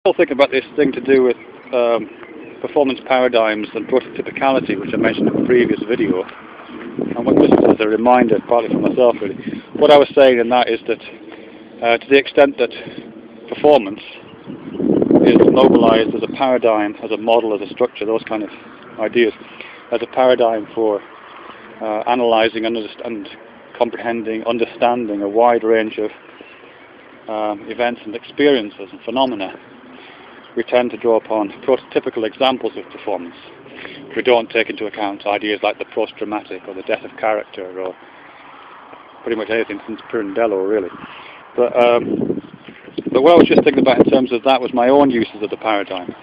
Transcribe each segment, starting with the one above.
still thinking about this thing to do with performance paradigms and prototypicality, which I mentioned in the previous video. And what this is as a reminder, partly for myself really. What I was saying in that is that to the extent that performance is mobilized as a paradigm, as a model, as a structure, those kind of ideas, as a paradigm for analysing and comprehending, understanding a wide range of events and experiences and phenomena, we tend to draw upon prototypical examples of performance. We don't take into account ideas like the post-dramatic or the death of character or pretty much anything since Pirandello, really. But what I was just thinking about in terms of that was my own uses of the paradigm.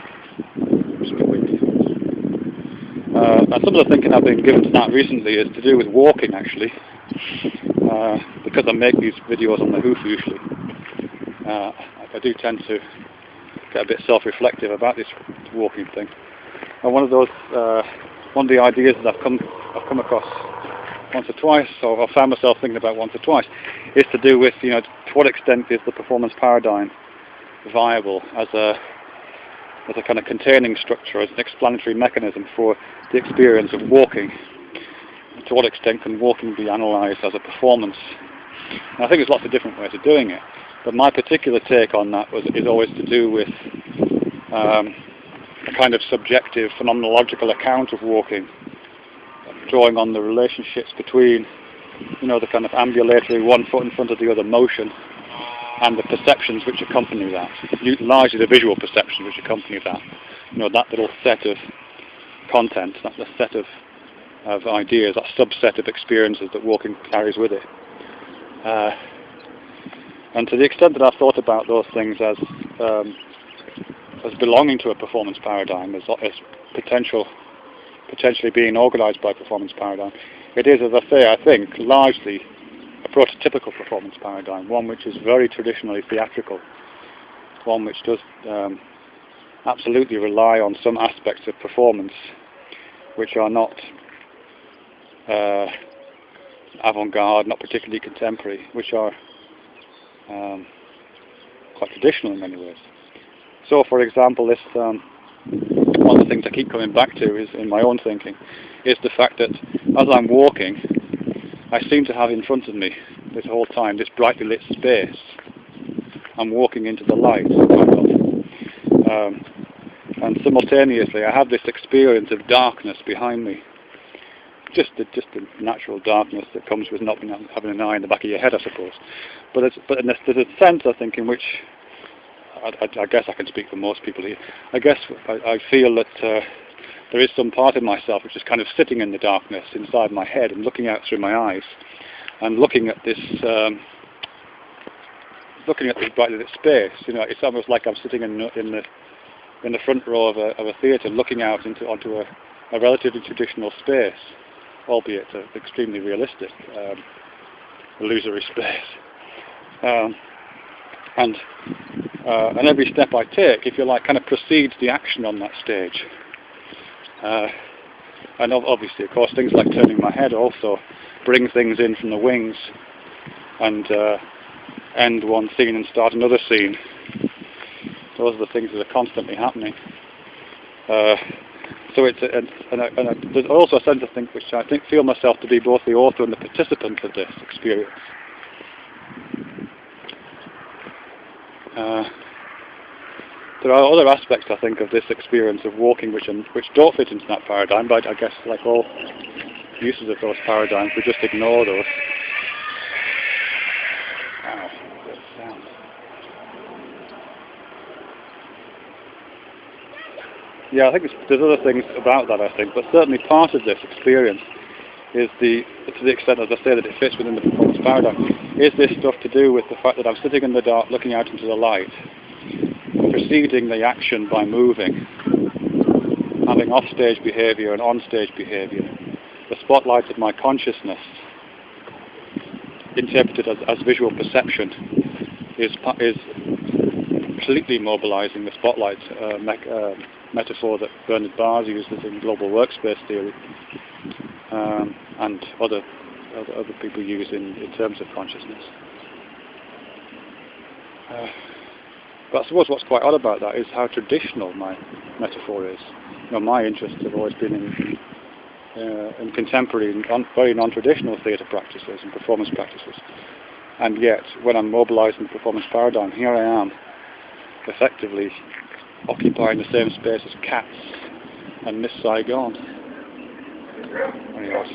And some of the thinking I've been given to that recently is to do with walking, actually, because I make these videos on the hoof usually. I do tend to get a bit self-reflective about this walking thing. And one of the ideas that I've come across once or twice, or I found myself thinking about once or twice, is to do with, to what extent is the performance paradigm viable as a kind of containing structure, as an explanatory mechanism for the experience of walking. To what extent can walking be analysed as a performance? And I think there's lots of different ways of doing it, but my particular take on that is always to do with a kind of subjective phenomenological account of walking, drawing on the relationships between, the kind of ambulatory one foot in front of the other motion and the perceptions which accompany that, largely the visual perceptions which accompany that. That little set of content, that set of ideas, that subset of experiences that walking carries with it. And to the extent that I've thought about those things as belonging to a performance paradigm, as potentially being organised by a performance paradigm, it is, as I say, I think, largely a prototypical performance paradigm, one which is very traditionally theatrical, one which does absolutely rely on some aspects of performance which are not avant-garde, not particularly contemporary, which are quite traditional in many ways. So, for example, this one of the things I keep coming back to is, in my own thinking, is the fact that as I'm walking, I seem to have in front of me this whole time this brightly lit space. I'm walking into the light, and simultaneously I have this experience of darkness behind me. Just the natural darkness that comes with not having an eye in the back of your head, I suppose. But there's a sense, I think, in which I guess I can speak for most people here. I guess I feel that there is some part of myself which is kind of sitting in the darkness inside my head and looking out through my eyes and looking at this brightly lit space. It's almost like I'm sitting in the front row of a theatre, looking out onto a relatively traditional space, albeit an extremely realistic, illusory space. And every step I take, if you like, kind of precedes the action on that stage. And obviously, of course, things like turning my head also bring things in from the wings and end one scene and start another scene. Those are the things that are constantly happening. So there's also a sense of things which I think feel myself to be both the author and the participant of this experience. There are other aspects, I think, of this experience of walking which don't fit into that paradigm, but I guess like all uses of those paradigms, we just ignore those. Wow, good sound. Yeah, I think there's other things about that, I think, but certainly part of this experience is to the extent, as I say, that it fits within the performance paradigm, is this stuff to do with the fact that I'm sitting in the dark looking out into the light, preceding the action by moving, having off-stage behaviour and on-stage behaviour. The spotlight of my consciousness, interpreted as visual perception, is completely mobilising the spotlight metaphor that Bernard Bars uses in global workspace theory, and other people use in terms of consciousness. But I suppose what's quite odd about that is how traditional my metaphor is. You know, my interests have always been in contemporary, very non-traditional theatre practices and performance practices. And yet, when I'm mobilising the performance paradigm, here I am, effectively occupying the same space as Cats and Miss Saigon. Very odd.